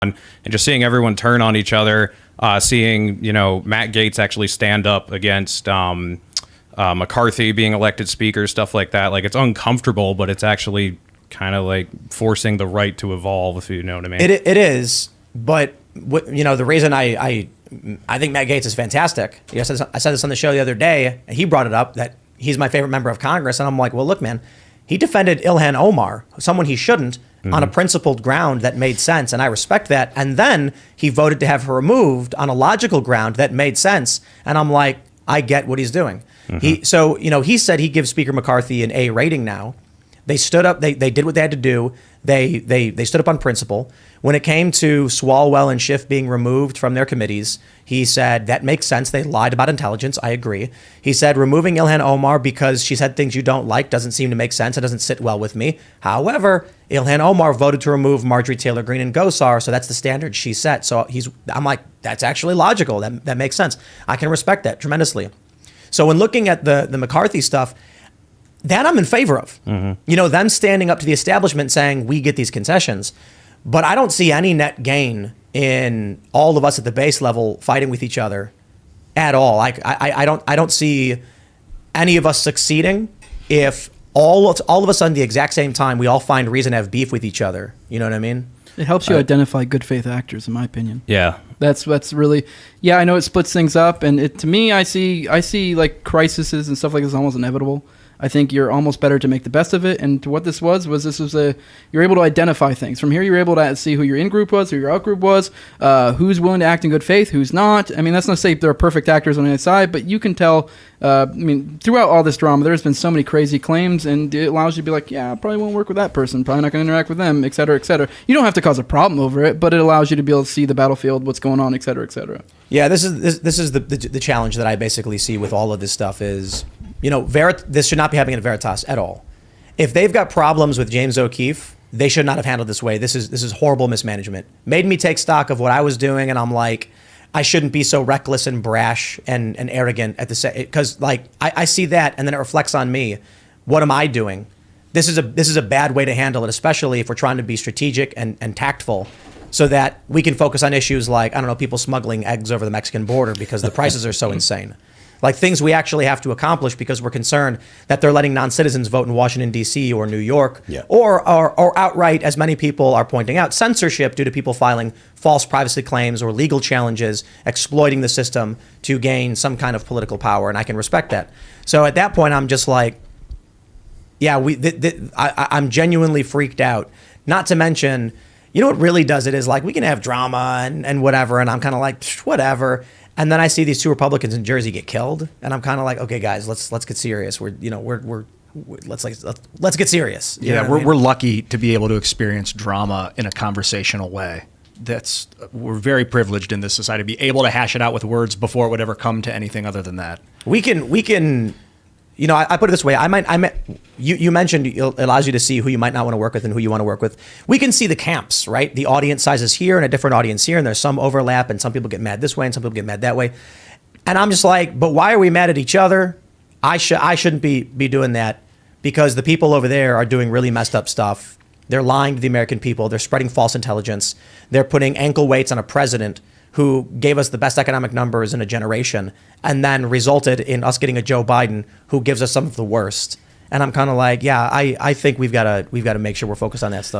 and just seeing everyone turn on each other, seeing, Matt Gaetz actually stand up against McCarthy being elected speaker, stuff like that. Like, it's uncomfortable, but it's actually kind of like forcing the right to evolve, if you know what I mean. It is, but the reason I think Matt Gaetz is fantastic. I said this on the show the other day, and he brought it up that he's my favorite member of Congress, and I'm like, well, look, man, he defended Ilhan Omar, someone he shouldn't, on a principled ground that made sense, and I respect that. And then he voted to have her removed on a logical ground that made sense, and I'm like, I get what he's doing. He said he gives Speaker McCarthy an A rating now. They stood up. They did what they had to do. They stood up on principle. When it came to Swalwell and Schiff being removed from their committees, he said that makes sense. They lied about intelligence. I agree. He said removing Ilhan Omar because she said things you don't like doesn't seem to make sense. It doesn't sit well with me. However, Ilhan Omar voted to remove Marjorie Taylor Greene and Gosar, so that's the standard she set. So I'm like, that's actually logical. That makes sense. I can respect that tremendously. So when looking at the McCarthy stuff, that I'm in favor of. Them standing up to the establishment saying we get these concessions. But I don't see any net gain in all of us at the base level fighting with each other at all. I don't see any of us succeeding if all of us on the exact same time we all find reason to have beef with each other. You know what I mean? It helps you identify good faith actors, in my opinion. Yeah. That's really, I know it splits things up, and to me, I see like crises and stuff like this almost inevitable. I think you're almost better to make the best of it. And what this was you're able to identify things. From here, you're able to see who your in-group was, who your out-group was, who's willing to act in good faith, who's not. I mean, that's not to say they're perfect actors on either side, but you can tell, throughout all this drama, there's been so many crazy claims, and it allows you to be like, yeah, I probably won't work with that person, probably not going to interact with them, et cetera, et cetera. You don't have to cause a problem over it, but it allows you to be able to see the battlefield, what's going on, et cetera, et cetera. Yeah, this is the challenge that I basically see with all of this stuff is, this should not be happening at Veritas at all. If they've got problems with James O'Keefe, they should not have handled this way. This is horrible mismanagement. Made me take stock of what I was doing, and I'm like, I shouldn't be so reckless and brash and arrogant at the same, because like I see that, and then it reflects on me. What am I doing? This is a bad way to handle it, especially if we're trying to be strategic and tactful, so that we can focus on issues like, I don't know, people smuggling eggs over the Mexican border because the prices are so insane. Like things we actually have to accomplish because we're concerned that they're letting non-citizens vote in Washington, D.C. or New York, or outright, as many people are pointing out, censorship due to people filing false privacy claims or legal challenges, exploiting the system to gain some kind of political power, and I can respect that. So at that point, I'm just like, yeah, I'm genuinely freaked out. Not to mention, what really does it is like we can have drama and whatever, and I'm kind of like, whatever. And then I see these two Republicans in Jersey get killed, and I'm kind of like, okay, guys, let's get serious. Let's get serious. We're lucky to be able to experience drama in a conversational way. We're very privileged in this society to be able to hash it out with words before it would ever come to anything other than that. We can. I put it this way. You mentioned it allows you to see who you might not want to work with and who you want to work with. We can see the camps, right? The audience sizes here and a different audience here, and there's some overlap, and some people get mad this way and some people get mad that way. And I'm just like, but why are we mad at each other? I shouldn't be doing that, because the people over there are doing really messed up stuff. They're lying to the American people. They're spreading false intelligence. They're putting ankle weights on a president who gave us the best economic numbers in a generation, and then resulted in us getting a Joe Biden who gives us some of the worst. And I'm kind of like, yeah, I think we've got to make sure we're focused on that stuff.